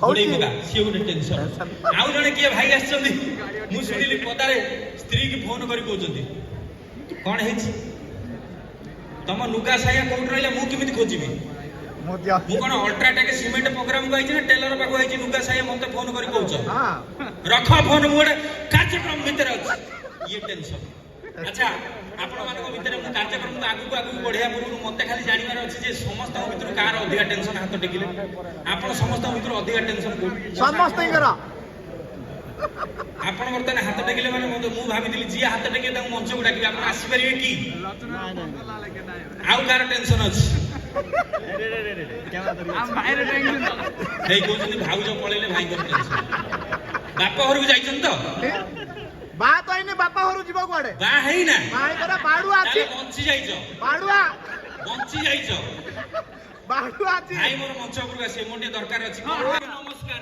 गोटे पका सी गोटे टेंशन आउ जड़े किए भाई आसुँच शुणिली पदारे स्त्री की फोन कर कौन है तुम लुगा साया कौट रहा मुझे खोजी मुझे कौन अल्ट्राटेक सीमेंट प्रोग्राम को टेलर पाक लुगा साया मत फोन कर कौच रख फोन मुझे कार्यक्रम भितर अच्छी ये टेंशन अच्छा आपण मान भितर मु कार्यक्रम आगु आगु बढ़िया पूर्व मत खाली जानवर अच्छे समस्त भितर कार अधिका टेंशन हाथ टेकिले आपण समस्त भितर अधिका टेंशन समस्त आपण बर्तमान हाथ टेकिले माने मु भाबितली जी हाथ टेके ता मंच को डाकिबे आपण आसी परिबे की आउ कार टेंशन अछि हम भाई रे टेंशन हे कोजनी भाउज पळेले भाई कर टेंशन बाप घर को जाइछन तो बा तो आइने बापा घर जीवा कुआडे बा हेई ना भाई तोरा बाडुआ अछि बंची जाइछो बाडुआ बंची जाइछो बाडुआ अछि भाई मोर मंच ऊपर आसे मोटे दरकार अछि नमस्कार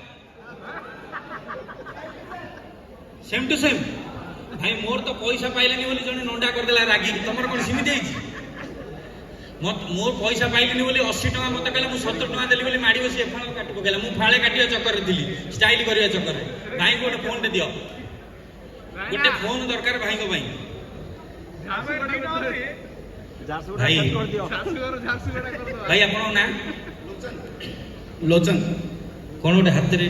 सेम टू सेम भाई मोर तो पैसा पाइलानी बोली जने नंडा कर देला रागी तमर कोन सीमित हेछि मोर पैसा पाइलानी बोली 80 टका मते कहला मु 70 टका देली बोली माडी बसी एफाळ काट पकेला मु फाळे काटिया चक्कर रे दिली स्टाइल करिया चक्कर रे भाई गोटे फोन दे दियो गोटे फोन दरकार भाई को भाई भाई भाई आपन ना लोचन कौन गोटे हाथ रे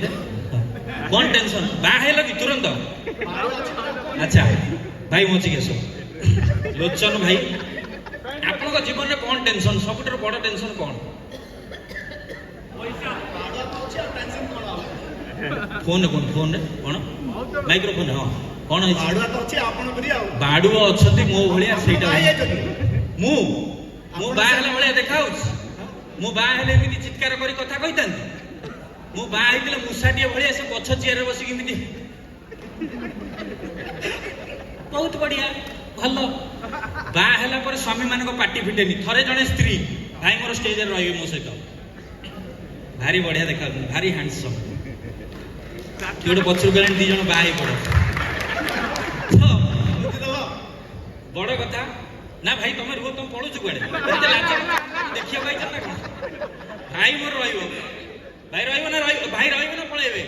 कौन टेंशन बा हेलो कि तुरंत अच्छा भाई मोची केसो लोचन भाई आपन जीवन में कौन टेंशन सबुठर बड़ टेंशन कौन फोन कौन फोन कौन माइक्रोफोन हाँ कौन बाडुआ तो अछि आपन करिया बाडुआ अछती मो भलिया सेटा मु मु बाहला भलिया देखाउछ मु बाहले एमिति चित्कार करी कथा कहितांती मु बा आइतिले मुसाटिए भलिया से पछ चेयर रे बसी किमिति बहुत बढ़िया भलो बा हला पर स्वामी मान को पार्टी फिटेनी थरे जने स्त्री भाई मोर स्टेज रे रहिबे मो सहित भारी बढ़िया देखा भारी हैंडसम किडे पछरु गलेन दी जण बाही पड़ो बड़ कथा ना भाई तुम रुह तुम पड़ू कुआड़े देखिए भाई ना कौन भाई मोर रही भाई रही ना भाई रही ना पलैबे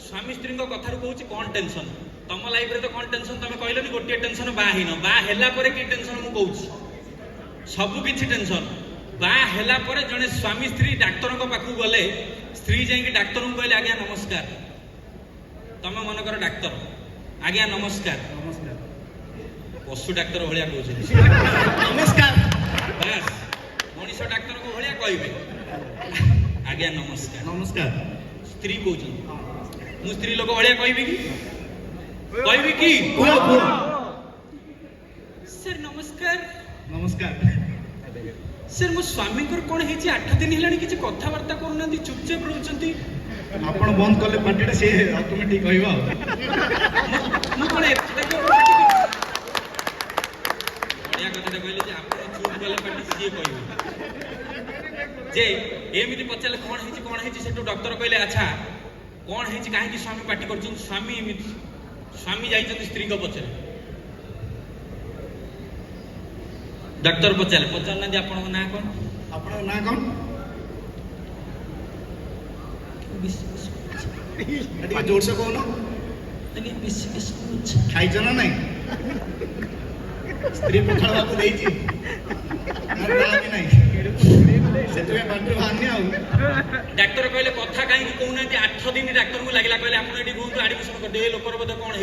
स्वामी स्त्री कथार कहूँ कौन टेंशन तुम लाइफ रे तो कौन टेंशन तुम कहलनि गोटे टेंशन बाहीन बा हेला परे की टेंशन मु कहूँ सब किछि टेंशन बा हेला परे जने स्वामी स्त्री डाक्टर को पाखु गले स्त्री जाई डाक्टर को कहले आज्ञा नमस्कार तुम मन कर डाक्टर आज्ञा नमस्कार पशु डाक्तर भलिया कहउछ नमस्कार बस मनीष डाक्तर को भलिया कहबे आज्ञा नमस्कार नमस्कार स्त्री कहउछ मु स्त्री लोक भलिया कहबी की सर नमस्कार नमस्कार सर मो स्वामी को कौन है 8 दिन हेलानी किछि कथावार्ता करूना चुपचाप रहउछंती आपण बंद करले पार्टीटा से ऑटोमेटिक कहबा मु कोन देखो बढ़िया कथा कहले जे आपण चुप गले पार्टी से कहबे जे एमिति पचाले कौन हेछि सेटु डॉक्टर कहले अच्छा कौन हेछि काहे कि स्वामी पार्टी करछन स्वामी एमिति स्वामी जाइछन स्त्री को पचाले डॉक्टर पचाले ना जे आपण ना कौन आपण ना कौन जोर से कहो खाई ना नहीं स्त्री पखाड़ा को देई डाक्टर कहले कथा कहीं कहूना 8 दिन डाक्टर को लगला कहले आपण एडी बहुत एडमिशन कर दे लोकर बद कौन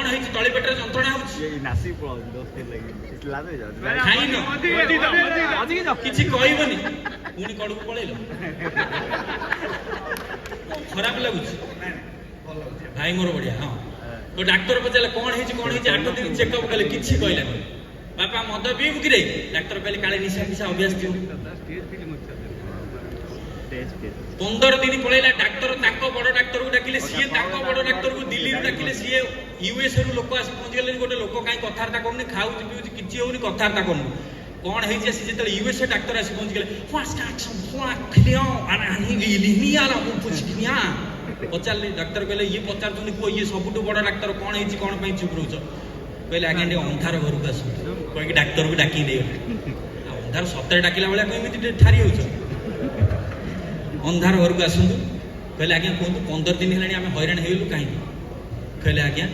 हेछि तळे पेटर जंत्रणा होछि नासी पळो 10 दिन लागे जा खाई न किछि कहबनी पुनी कड़ू पळेलो खराब लागुछि भाई मोर बढ़िया हाँ तो डाक्टर पचारे कौन है 8 दिन चेकअप कले किछि कहले बापा मद पीबू कि रे डाक्टर कहले काले निशा निशा अभ्यास थियो 15 दिन पळेला डाक्टर ताको बड़ डाक्टर को डाकिले सीए ताको बड़ डाक्टर को दिल्ली रो डाकिले सीए यूएस रो लोक आसी पहुंच गेले गोटे लोक काई कथारता करने खाउ पिउ किछि होनी कथारता करनु कौन है से जेते यूएस डाक्टर आसी पहुंच गेले फास्ट एक्शन फ्लैक क्लियर and he really आला पुछिया पचारले डाक्टर कहले ये पचार को ये सबुटु बड़ डाक्टर कौन है कौन पई चुप रहउछ कहले आगे अंधार घर को आस कहि डाक्टर को डाकी दे अंधार सप्ताह डाकिला बेला कमिति ठारी होउछ अंधार घर को आसतु कहले आज्ञा कहतु 15 दिन है आम हैरान हो कहीं कहले आज्ञा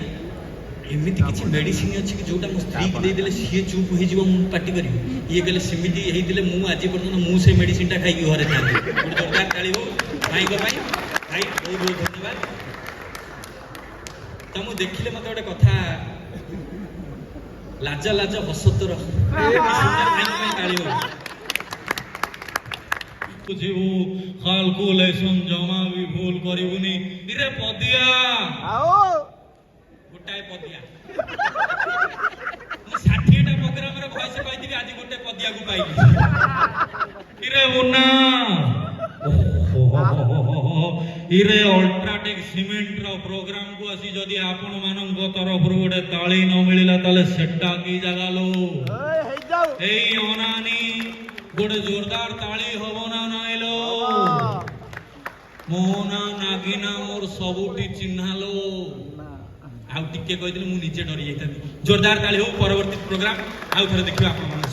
एमती किसी मेडिसिन अच्छी कि जोटा मो स्त्री की देदेले सी चुप हो पार्टी कर ये कहले सेमती होते आज पर्यटन मुझे मेडिसिन टा खाई घरे था जोरदार ताली हो भाई भाई बहुत बहुत धन्यवाद। तो मुझे देखिले मत गोटे कथा लाज लाज हसतर ताली हो बुझिबू कैलकुलेशन जमा भी भूल करिबुनी इरे पदिया आओ गोटाए पदिया मु 60टा प्रोग्राम रे भॉइस कहथिबी आज गोटे पदिया को पाइली इरे मुन्ना इरे अल्ट्राटेक सीमेंट रो प्रोग्राम को आसी जदी आपण मानन को तरफ रो गोटे ताली न मिलिला ताले सेटा की जगह लो ओए हे जाओ एई अनानी गोटे जोरदार ताली हबो ना नाइलो मोहना नागिना मोर सबुटी चिन्हालो आउ टिके कहिदिले मु निजे डरी जाइतानी जोरदार ताली हो परवर्ती प्रोग्राम आउ थरे देखिबा आपण